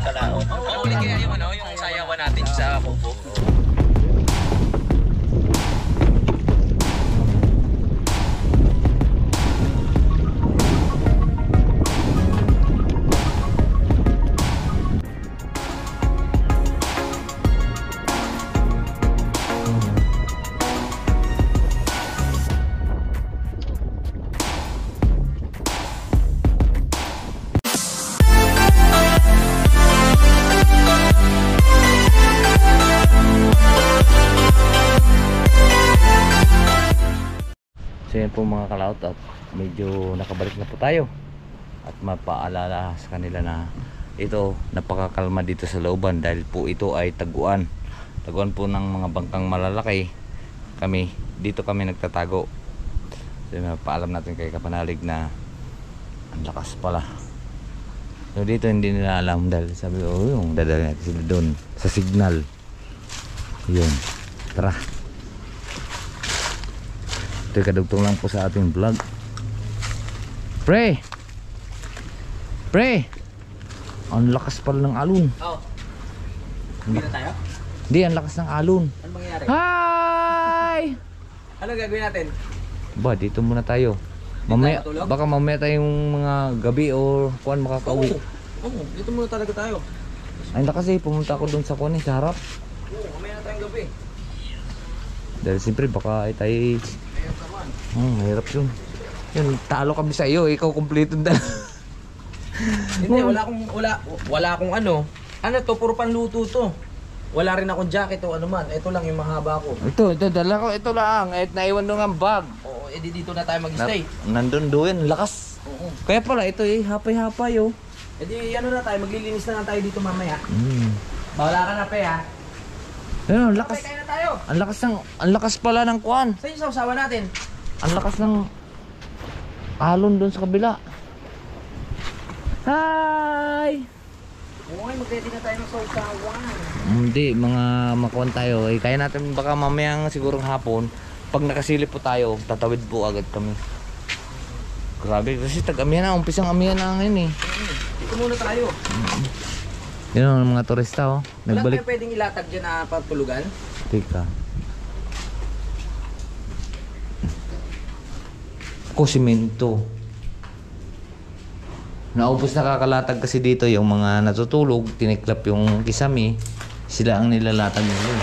kalaot. Uli kaya yung ano, yung sayawan natin sa kubo. So yan po mga kalaot, at medyo nakabalik na po tayo at mapaalala sa kanila na ito napakakalma dito sa looban dahil po ito ay taguan po ng mga bangkang malalaki. Kami dito kami nagtatago. So paalam natin kay Kapanalig na ang lakas pala. So dito hindi nila alam dahil sabi ko yung dadalhin natin sila doon sa signal. Yun, tara. Ito kadugtong lang po sa ating vlog. Pre! Ang lakas pala ng alon. Oh. Hindi na tayo? Hindi, ang lakas ng alon. Ano mangyayari? Hi! Ano gagawin natin? Ba, dito muna tayo. Mamaya, baka mamaya tayong mga gabi o kuan makakauwi. Oo, dito muna talaga tayo. Ay, kasi pumunta ako doon sa kuan sa harap. Oo, mamaya na tayong gabi. Dahil siyempre baka ay tayo mahirap yun. Yun, talo kami sa iyo, ikaw kumpleto na. Hindi, wala akong ano. Ano to, puro panluto to. Wala rin akong jacket o ano man. Ito lang yung mahaba ko. Ito, dala ko, ito lang. Naiwan doon ang bag. Oo, edi dito na tayo mag-stay. Nandun doon, lakas. Oo. Kaya pala, ito hapay-hapay oh. Edi ano na tayo, maglilinis na lang tayo dito mamaya. Bawala ka na pe ha. Ayun, ang lakas. Kaya na tayo. Ang lakas pala ng kuan. Saan yung sausawa natin? Ang lakas ng alon doon sa kabila. Hi! Oo nga, mag-ready na tayo ng sausawan. Hindi, mga makuan tayo. Kaya natin baka mamayang sigurong hapon. Pag nakasilip po tayo, tatawid po agad kami. Grabe, kasi tag-amihan na. Umpisang amihan na ngayon eh. Dito muna tayo. Yun ang mga turista oh. Wala Nagbalik. tayo pwedeng ilatag dyan na patulugan? Teka. Ako simento. Naubos na kakalatag kasi dito yung mga natutulog, tiniklap yung kisame, sila ang nilalatag nila.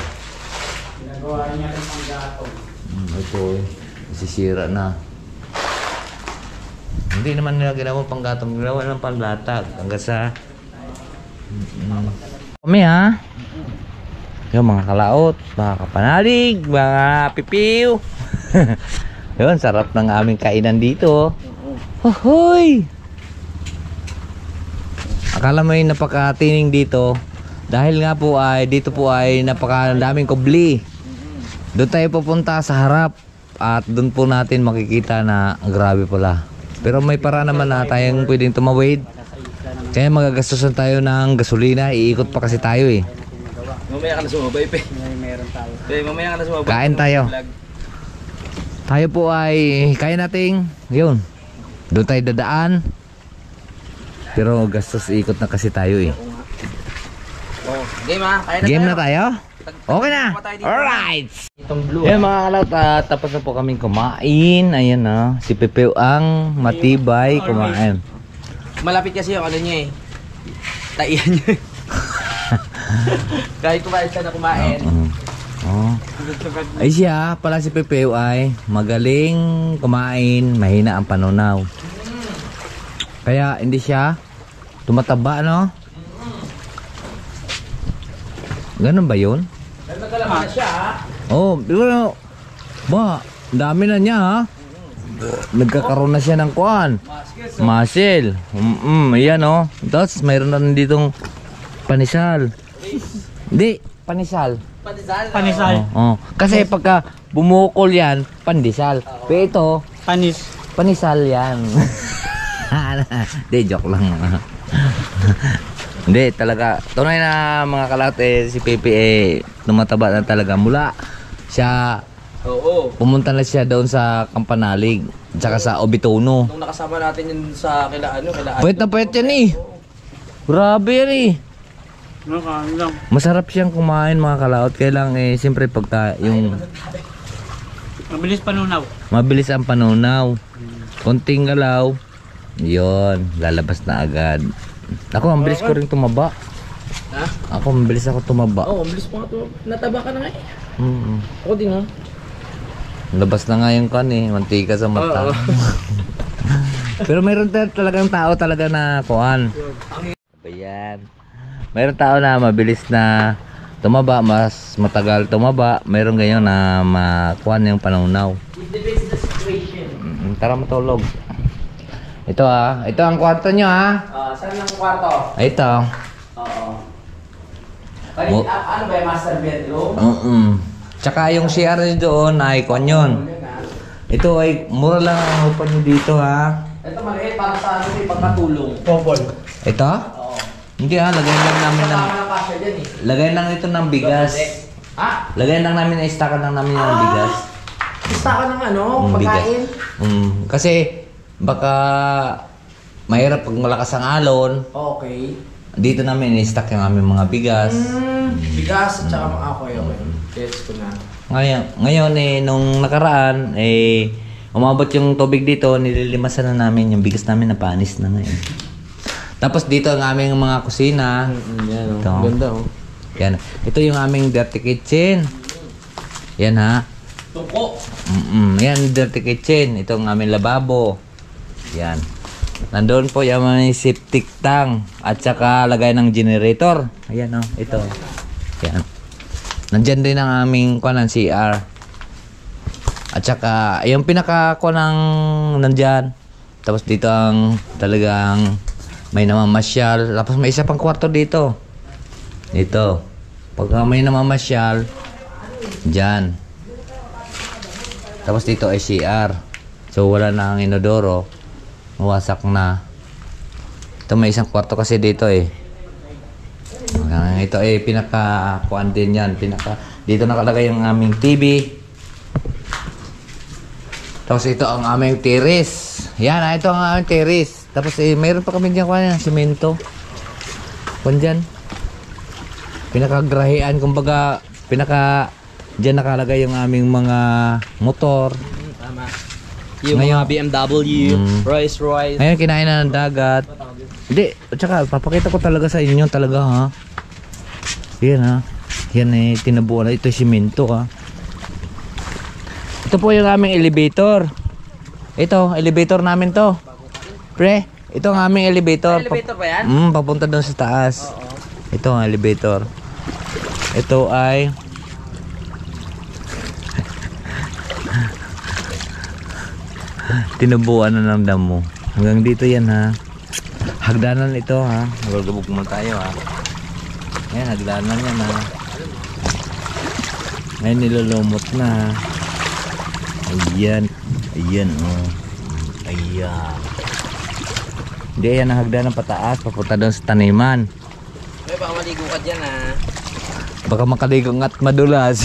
Ginagawa niya rin ang gato. Ito eh, nasisira na. Hindi naman nila ginawa panggatong, ginawa ng panlatag hanggang sa kami ha. Yung mga kalaot, mga kapanalig, mga pipiw. Yun, sarap ng aming kainan dito. Hohoy! Akala mo yung napakatining dito. Dahil nga po ay, dito po ay napakadaming kubli. Doon tayo pupunta sa harap. At doon po natin makikita na grabe pala. Pero may para naman na tayong pwedeng tumawid. Kaya magagastusan tayo ng gasolina. Iikot pa kasi tayo eh. Mamaya ka na sumabay pe. Meron tayo. Mamaya ka na sumabay. Kain tayo. Tayo po ay kaya nating yun. Doon tayo dadaan. Pero gastos ikot na kasi tayo eh. Oh, game ha. Kaya na Game tayo. na tayo? Okay na. Alright. Itong blue. Eh mga kalaot, tapos na po kaming kumain. Ayan na. Si Pepeo ang matibay kumain. Malapit kasi yung ano niya eh. Taiyan niya. Kahit kumain siya na kumain. Oh. Ay siya, pala si Pepeo ay magaling kumain, mahina ang panunaw. Kaya hindi siya tumataba, no? Ganun ba yun? Nagkalaman na siya ha. Oh, pero ba, dami na niya ha. Nagkakaroon na siya ng kuan. Muscle. Ayan oh. Tapos mayroon na ditong panisal. Hindi, panisal. Panisal. Oh. Kasi pagka bumukol yan, pandesal. Pero ito, panisal yan. Hindi, joke lang. Hindi, talaga. Tunay na mga kalaot si Pepe tumataba na talaga. Mula siya, pumunta na siya doon sa Kampanalig, tsaka sa Obitono. Nung nakasama natin yun sa kila Pwet na pwet yan eh. Grabe yan eh. Nakain lang. Masarap siyang kumain mga kalaot. Kaya lang siyempre pagka yung Mabilis panunaw. mabilis ang panunaw. Konting galaw. Yun, lalabas na agad. Ako, ang bilis ko rin tumaba. Ha? Ako, mabilis ako tumaba. Oo, bilis pa nga to. Nataba ka na nga eh. Mm. Ako din ha. Labas na nga yung kan mantika sa mata. Oo. Pero mayroon talagang tao talaga na kuhan. Ayan. Mayroon tao na mabilis na tumaba, mas matagal tumaba. Mayroon ganyan na makuhan yung panunaw. It depends the situation. Tara matulog. Ito ito ang kwarto nyo Saan ang kwarto? Ito. Oo. Mo- Ano ba yung master bedroom? Tsaka yung CR nyo doon ay kuhan yun. Ito ay mura lang ang upan nyo dito Ito maliit para sa ano yung pagkatulong. Couple. Ito? Oo. Hindi lagyan lang namin ng Kasama na kasya dyan eh. lagyan lang ito ng bigas. Ha? Lagyan lang namin, istaka lang namin yung bigas. Basta ka ng ano, Bigas. pagkain. Kasi baka mahirap pag malakas ang alon. Okay. Dito namin i-stack yung aming mga bigas. Bigas at saka mga okay. Gets ko na. Ngayon nung nakaraan umabot yung tubig dito, nililimasan na namin yung bigas namin na panis na ngayon. Tapos dito ang aming mga kusina. Yan Ito. Ganda oh. Yan. Ito yung aming dirty kitchen. Yan Tuko. Yan, dirty kitchen. Ito ang aming lababo. Yan. Nandoon po yung aming septic tank. At saka lagay ng generator. Ayan ito. Yan. Nandyan din ang aming kuwan ng CR. At saka yung pinaka kuwan ng nandyan. Tapos dito ang talagang may namamasyal. Tapos may isa pang kwarto dito. Dito. Pagka may namamasyal, dyan. Tapos dito ay CR. So wala na ang inodoro. Mawasak na. Ito may isang kwarto kasi dito Ito pinaka kuan din yan. Dito nakalagay yung aming TV. Tapos ito ang aming terrace. Yan, ito ang aming terrace. Tapos mayroon pa kami dyan kuan semento. Kuan dyan. Pinakagrahian, kumbaga dyan nakalagay yung aming mga motor. Tama. Yung Ngayon- mga BMW, Rolls Royce. Ngayon kinain na ng dagat. Hindi, tsaka papakita ko talaga sa inyo talaga Yan Yan tinabuan na ito simento Ito po yung aming elevator. Ito, elevator namin to. Pre, ito ang aming elevator. Elevator ba yan? Papunta doon sa taas. Oo. Ito ang elevator. Ito ay tinubuan na ng damo. Hanggang dito yan Hagdanan ito Magulubog mo tayo Yan, hagdanan yan Ngayon nilulumot na Ayan. Ayan Ayan. Hindi, yan ang hagdanan pataas. Papunta doon sa taniman. May baka maligo ka dyan Baka makaligo at madulas.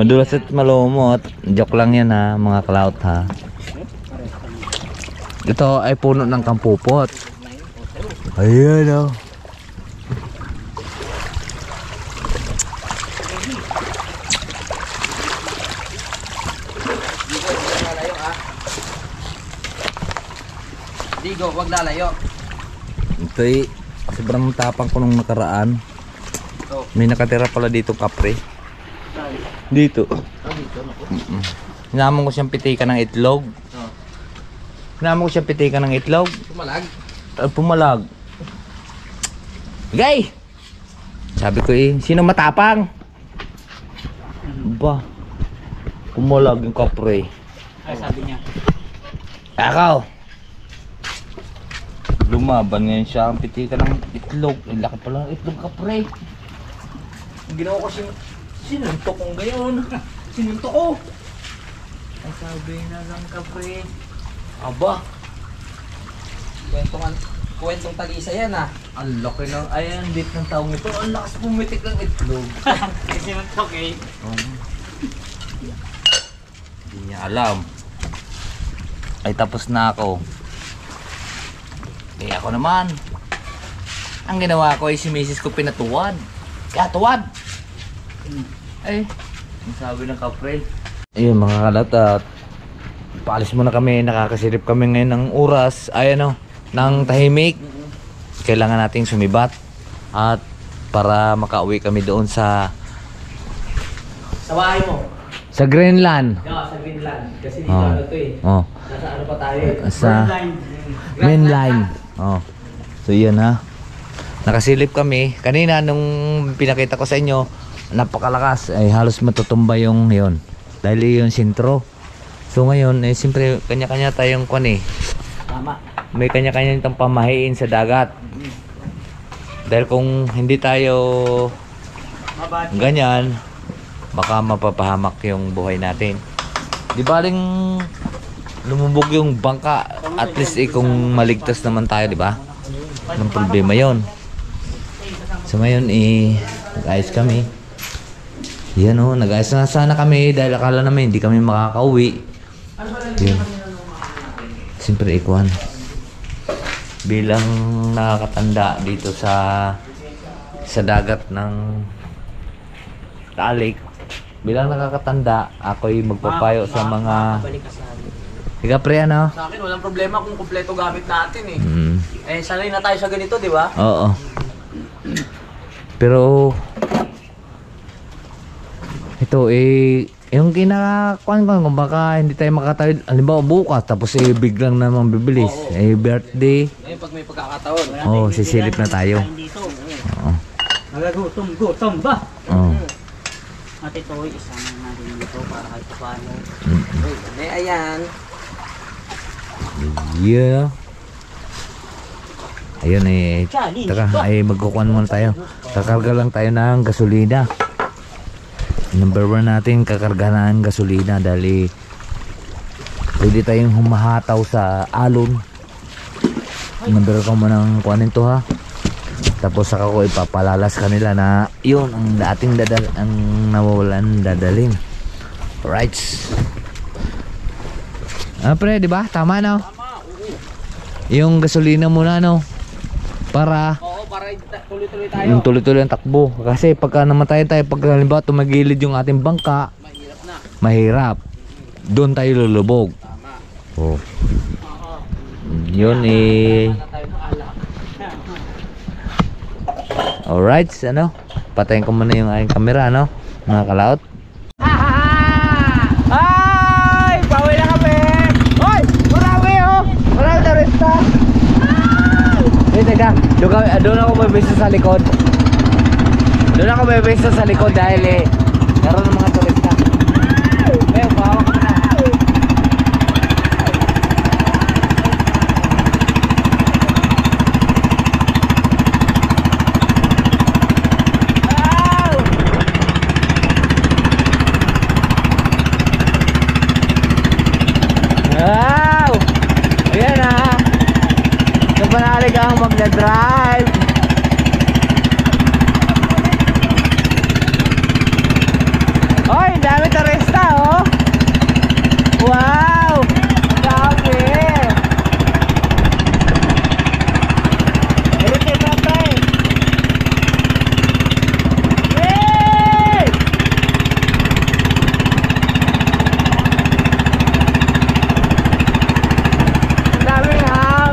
Madulas at malumot. Joke lang yan mga clout Ito ay puno ng kampupot. Ayan Digo, wag lalayo. Ito'y sobrang tapang ko nung nakaraan. Oh. May nakatira pala dito kapre. Dito. Dito, naku. Hinamon ko siyang pitikan ng itlog. Hinamon ko siyang pitikan ng itlog. Pumalag. Pumalag. Gay! Sabi ko sino matapang? Ba? Pumalag yung kapre. Ay, sabi niya. Akaw! Lumaban ngayon siya ang pitikan ng itlog. Laki pala ng itlog kapre. Ginawa ko sinuntok kong gayon. Sinuntok ko. Ay sabi na lang kapre. Aba. Kwentong tagisa yan Ang laki ng ayan bit ng taong ito. Ang lakas pumitik ng itlog. Kasi mantok Hindi niya alam. Ay tapos na ako. Ako naman. Ang ginawa ko ay si misis ko pinatuwad. Kaya tuwad! Ay, ang sabi ng kapre. Ayun mga kalat at paalis muna kami. Nakakasilip kami ngayon ng oras. Ay ano, ng tahimik. Kailangan nating sumibat. At para makauwi kami doon sa bahay mo? Sa Greenland. Yeah, sa Greenland. Kasi dito Oh. ano to eh. Oh. Nasa ano pa tayo eh. Sa Line. mainline. Oh. So yun ha. Nakasilip kami. Kanina nung pinakita ko sa inyo, napakalakas. Ay halos matutumba yung yun. Dahil yung sintro. So ngayon, eh siyempre kanya-kanya tayong kwan eh. Tama. May kanya-kanya itong pamahiin sa dagat. Dahil kung hindi tayo Mabati. ganyan, baka mapapahamak yung buhay natin. Di baling lumubog yung bangka, at least eh, kung maligtas naman tayo, di ba? Walang problema yon. So ngayon nag-ayos kami. Yan o, nag-ayos na sana kami dahil akala namin hindi kami makakauwi. Yun. Siyempre ikuan. Bilang nakakatanda dito sa dagat ng Talik, bilang nakakatanda, ako'y magpapayo sa mga Balik ka sa amin. higa pre ano? Sa akin, walang problema kung kumpleto gamit natin eh. Mm. Eh, sanay na tayo sa ganito, di ba? Oo. Pero ito yung kinakakuan ko kung baka hindi tayo makatawid halimbawa bukas tapos biglang namang bibilis. Birthday. Eh, pag may pagkakataon. Oh, sisilip na tayo. Dito. Oo. Gutom ba? Oo. At ito, isama natin dito para kahit paano. Eh, ayan. Yeah. Ayun taka, magkukuhan muna tayo. Kakarga lang tayo ng gasolina. Number 1 natin, kakarga ng gasolina dahil pwede tayong humahataw sa alon. Number ko muna ng kuhanin to ha. Tapos saka ko ipapalalas kanila na yun ang dating ang nawawalan dadalhin. Alright. Pre, di ba? Tama no? Tama, oo. Yung gasolina muna no. Para Oo, para tuloy-tuloy tayo. yung tuloy-tuloy ang takbo. Kasi pagka namatay tayo, pag halimbawa tumagilid yung ating bangka, Mahirap na. mahirap. Doon tayo lulubog. Tama. Oh. Oo. Yun Wala tayo maala. Alright, ano? Patayin ko muna yung aking camera, no? Mga kalaot. Ay! Bawi na kami! Hoy! Marami oh! Marami na resta! Teka, doon ako may beses sa likod. Doon ako may beses sa likod dahil meron ng mga turista. May bawa ka na. Wow! Ayan ha! Kapanalig ang magdadrive. Oy, dami turista oh! Wow! Dami! Ito na tayo! Yay! Daming ham!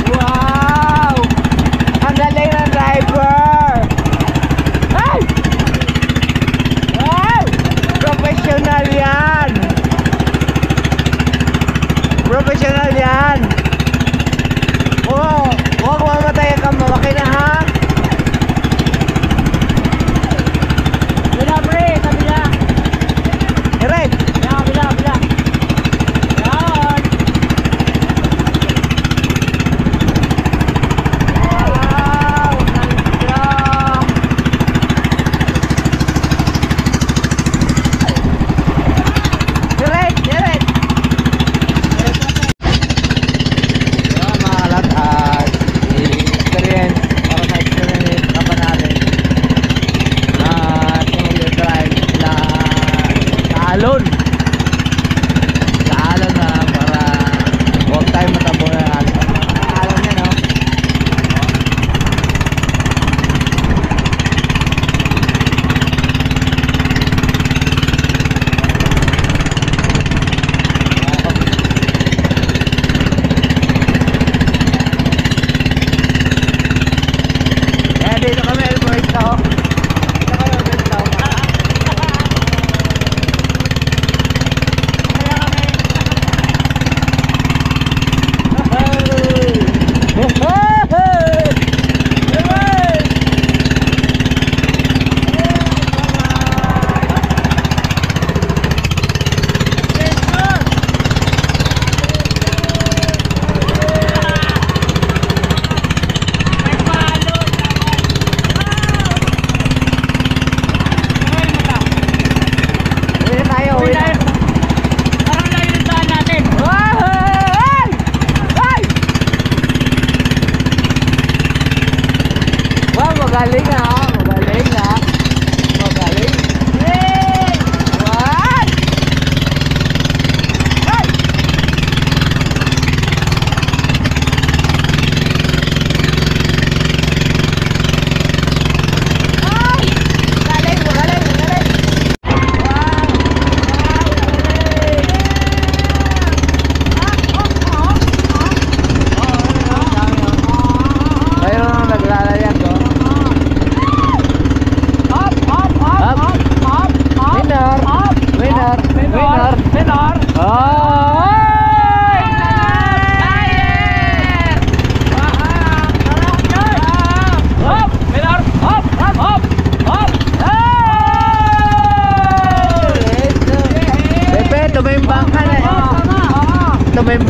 Wow! Ang galing ng driver! Ay! Wow! Professional yan! Professional yan! Oh! Huwag mamatay ang makina ha! Bila pre, kabila. Direct! Bila. Yan. Wow! Ganda! Direct!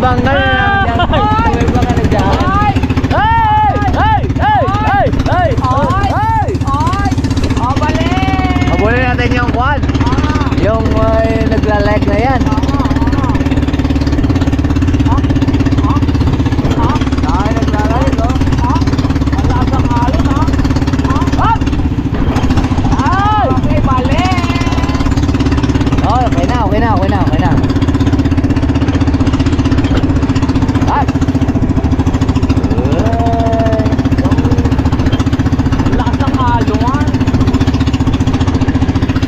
Tumibang ka na lang dyan. Tumibang ka na dyan. Ay! Ay! Ay! Ay! Ay! Ay! Ay! Habulin natin yung kwan. Yung nagla-like na yan. Ay, nagla-like, no? Oh, okay na. Ay!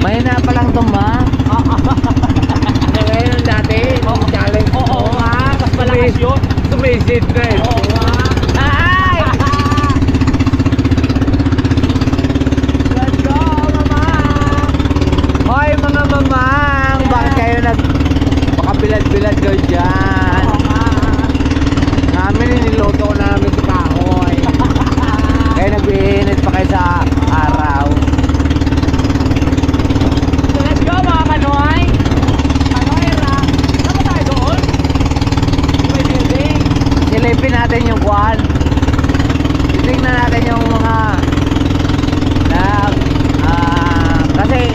Mahina pa lang to, ma. Ngayon dati, yung challenge mo. Oo nga, mas malakas yun. Sumisid ka eh. Oo nga. Ay! Let's go, mama! Hoy mga mamang, bakit kayo pakabilad-bilad ko dyan? Oo nga. Namin niluto ko na namin sa kahoy. Kaya nag-iinit pa kayo sa araw. So let's go mga kanoy! Kanoy, saan ba tayo doon? May building. Silipin natin yung kwan. Titignan natin yung mga kasi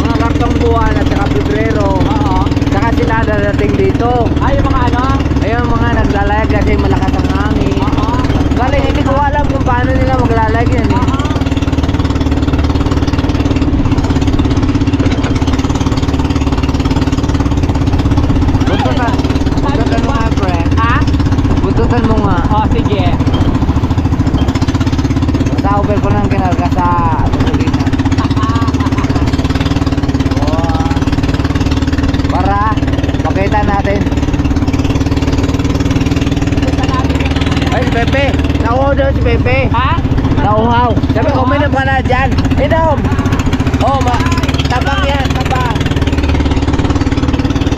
mga kartong buwan at saka Pebrero. Oo. Saka sila dadating dito. Ay, yung mga ano? Ayun mga naglalayag kasi malakas ang hangin. Oo. Galing hindi ko alam kung paano nila maglalayag yan eh. Buntutan mo nga, friend. Ha? Buntutan mo nga. Oh, sige. Sa over ko nang kinarga sa gasolina. Oh. Para makita natin. Ay, si Pepe. Nauhaw daw si Pepe. Ha? Nauhaw. Sabi ko, uminom ka na dyan. Inom. Oh, tabang yan, tabang.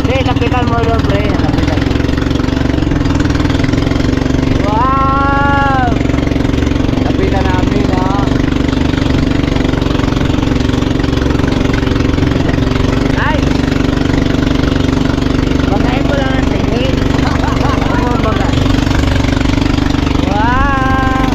Hindi, lapitan mo daw, pre. Lapitan. Wow! Lapitan namin, ha. Ay! Bagayin mo lang ang tingin. Huwag mo bagay. Wow!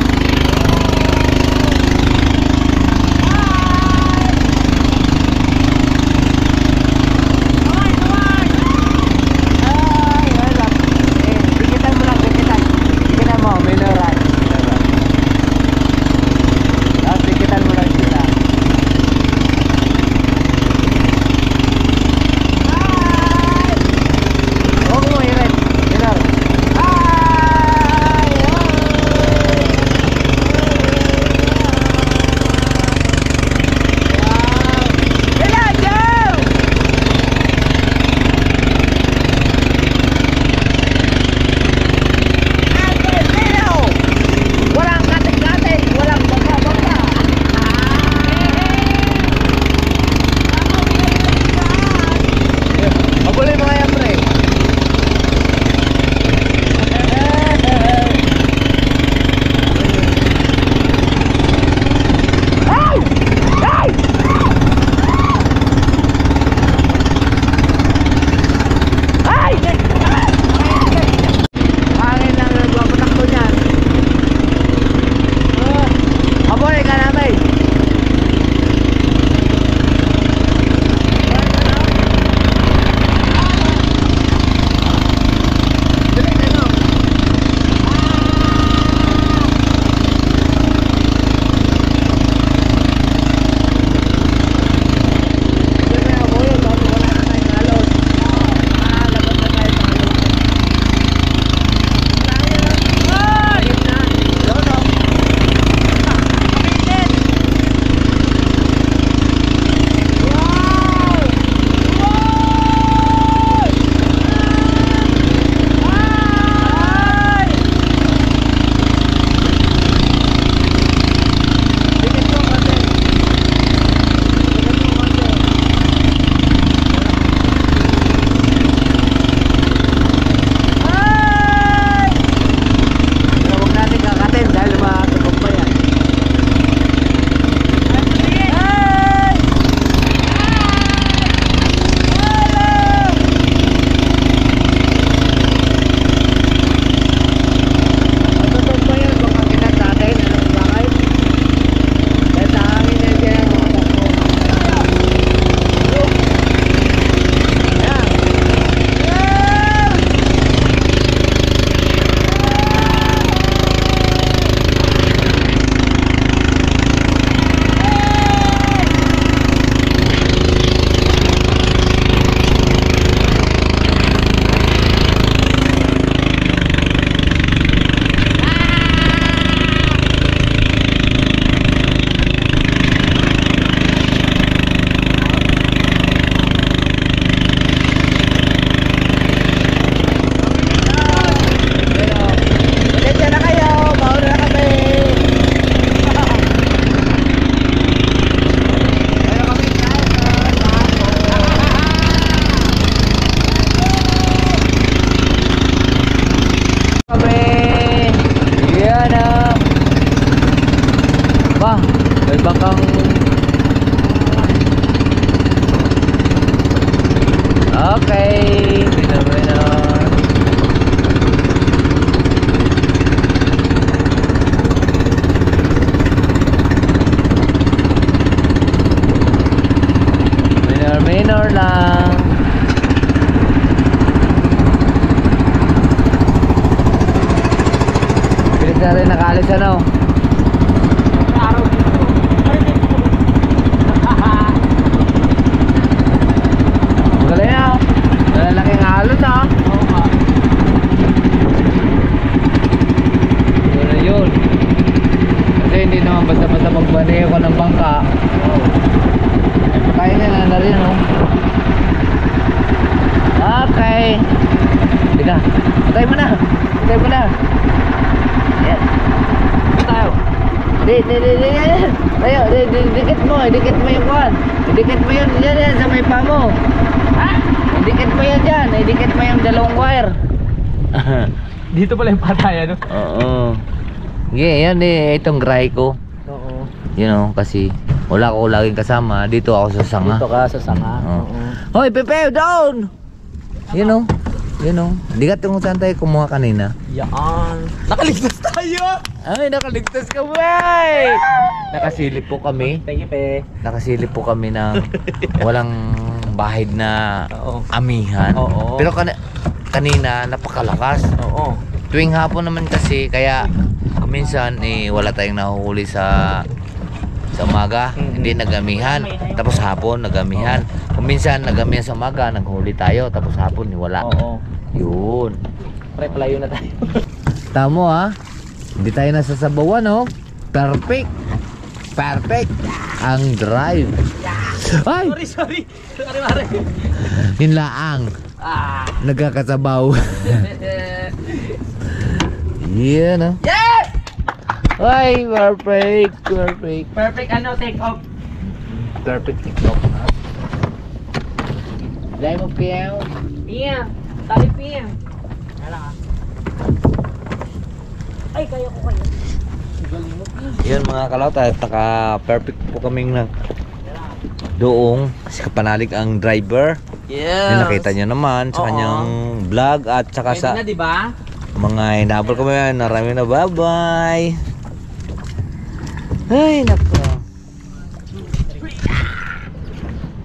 na rin nakaalis ano. Araw dito. Galing ah. Lalaking alon ah. Oo nga. Yun na yun. Kasi hindi naman basta-basta magbaneyo ko ng bangka. Kaya nga na rin oh. Okay. Hindi ka. Patay mo na. Patay mo na. Yan. Ito tayo. Di. Tayo. Dikit mo. Dikit mo yung kuhan. Dikit mo yun. Yan. Sa may pa mo. Ha? Dikit mo yan dyan. Dikit mo yung dalawang wire. Dito pala yung patay ano? Oo. Yeah, yan eh. Itong gray ko. Oo. You know, kasi wala ko laging kasama. Dito ako sa sanga. Dito ka sa sanga. Oo. Oo. Hoy, Pepe, down! You know. Di ka kung saan tayo kumuha kanina. Yan. Nakaligtas tayo! Ay, nakaligtas ka, wey! Nakasilip po kami. Thank you, Pe. Nakasilip po kami ng walang bahid na Oo. amihan. Oo. Pero kanina, napakalakas. Oo. Tuwing hapon naman kasi, kaya minsan wala tayong nahuhuli sa umaga, hindi nagamihan. Tapos hapon nagamihan. Kung minsan nagamihan sa umaga, naghuli tayo. Tapos hapon wala. Oo. Yun. Pre, palayo na tayo. Tamo ha. Hindi tayo nasasabawan oh. Perfect. Perfect. Ang drive. Ay! Sorry. Mare. Yun laang. Ah. Nagkakasabaw. Yan oh. Yes! Ay, perfect. Perfect ano, take off. Perfect TikTok ha. Dahil mo piyaw. Pia. Tali Pia. Alang ah. Ay, kaya ko kayo. Galing mo, Pia. Yan mga kalaot, taka-perfect po kaming doong kasi kapanalig ang driver. Yes. Yung nakita nyo naman sa Oo. kanyang vlog at saka Pwede sa na, di ba? mga hinabol ko yan. Narami na, bye-bye. Ay, nako.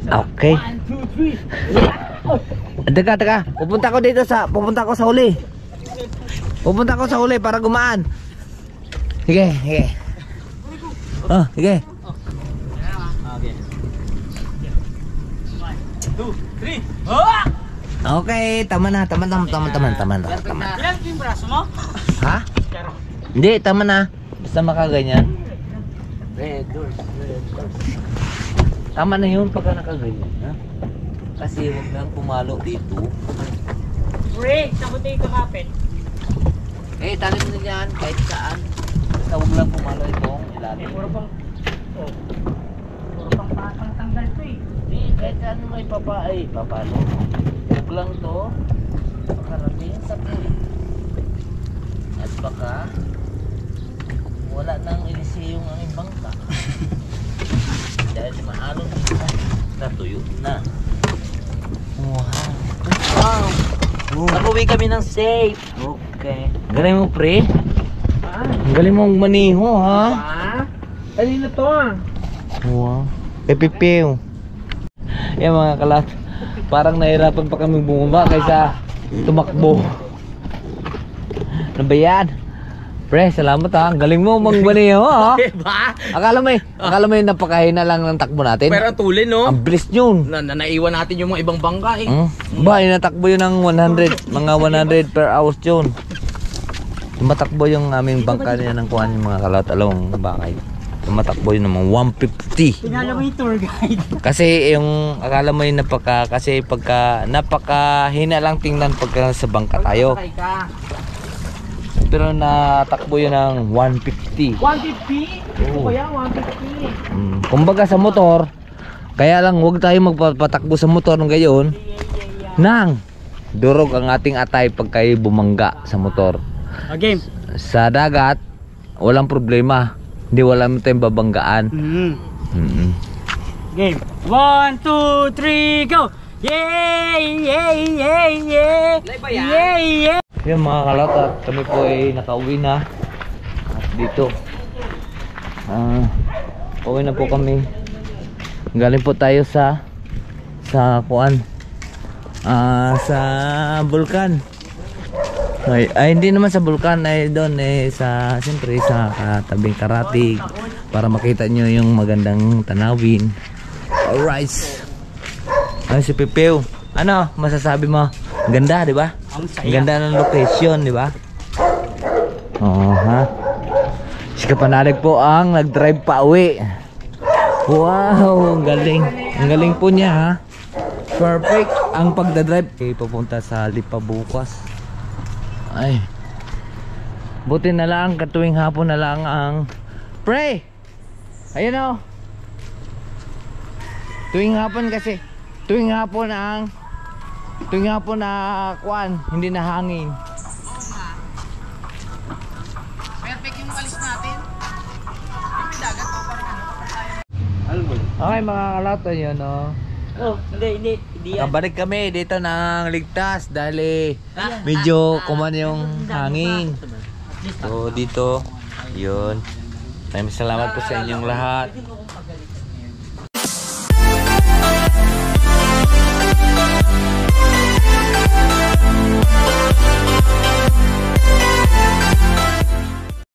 Okay. 1, 2, 3. Teka. Pupunta ko sa huli. Para gumaan. Sige. Oh, sige. Okay. 1, 2, 3. Oh! Okay, tama na. Ilan yung braso mo? Ha? Hindi, tama na. Basta makaganyan. Red doors. Tama na yun pagka nakaganyan. Ha? Kasi huwag nang pumalo dito. Pre, takot tayo kakapit. Talim na yan kahit saan. Basta huwag lang pumalo itong ilalim. Puro pang tanggal to eh. Hindi, kahit saan mo papalo. Huwag lang to. Makarating sa puwi. At baka wala nang ilisi yung aming bangka. Dahil maalon natuyo na. Wow. Nag-uwi kami ng safe. Okay. Galing mo pre. Ah? Galing mong maniho ha. Kanina to ah. Wow. Pepepew. Yan mga kalat. Parang nahirapan pa kami bumaba kaysa tumakbo. Ano ba yan? Pre, salamat ha. Ang galing mo magbaniho ha. Diba? Akala mo yung napakahina lang ng takbo natin. Pero ang tulin, no? Ang bilis yun. Naiwan natin yung mga ibang bangka eh. Ba, inatakbo yun ng 100. Mga 100 per hours yun. Matakbo yung aming bangka niya ng kuhan yung mga kalatalong bakay. Matakbo yun ng mga 150. Pinala mo yung tour guide. Kasi yung akala mo yung kasi pagka napakahina lang tingnan pagka sa bangka tayo. Sakay ka. Pero natakbo yun ng 150. 150? Oo. Kaya 150. Kumbaga sa motor, kaya lang huwag tayo magpapatakbo sa motor ng gayon. Nang durog ang ating atay pagka bumangga sa motor. Game. Sa dagat, walang problema. Hindi wala mo tayong babanggaan. Game. 1, 2, 3, go! Yay! Yung mga kalatat, kami po ay nakauwi na. At dito, uwi na po kami. Galing po tayo sa kuan, sa bulkan. Ay, hindi naman sa bulkan, ay doon sa siyempre sa katabing karatig para makita nyo yung magandang tanawin. Alright. Ay, si Pipeo. Ano masasabi mo? Ganda, di ba? Ang ganda ng location, di ba? Oo, ha? Si Kapanalig po ang nag-drive pa uwi. Wow, ang galing. Ang galing po niya, ha? Perfect ang pagdadrive. Papunta sa Lipa bukas. Ay. Buti na lang, katuwing hapon na lang ang pre. Ayun o. Tuwing hapon kasi. Tuwing hapon na kuan, hindi na hangin. Perfect yung alis natin. Yung dagat o parang ano. Okay mga kalata yun o. Oh, hindi yan. Nakabalik kami dito ng ligtas dahil medyo kuman yung hangin. So dito, yun. Maraming salamat po sa inyong lahat.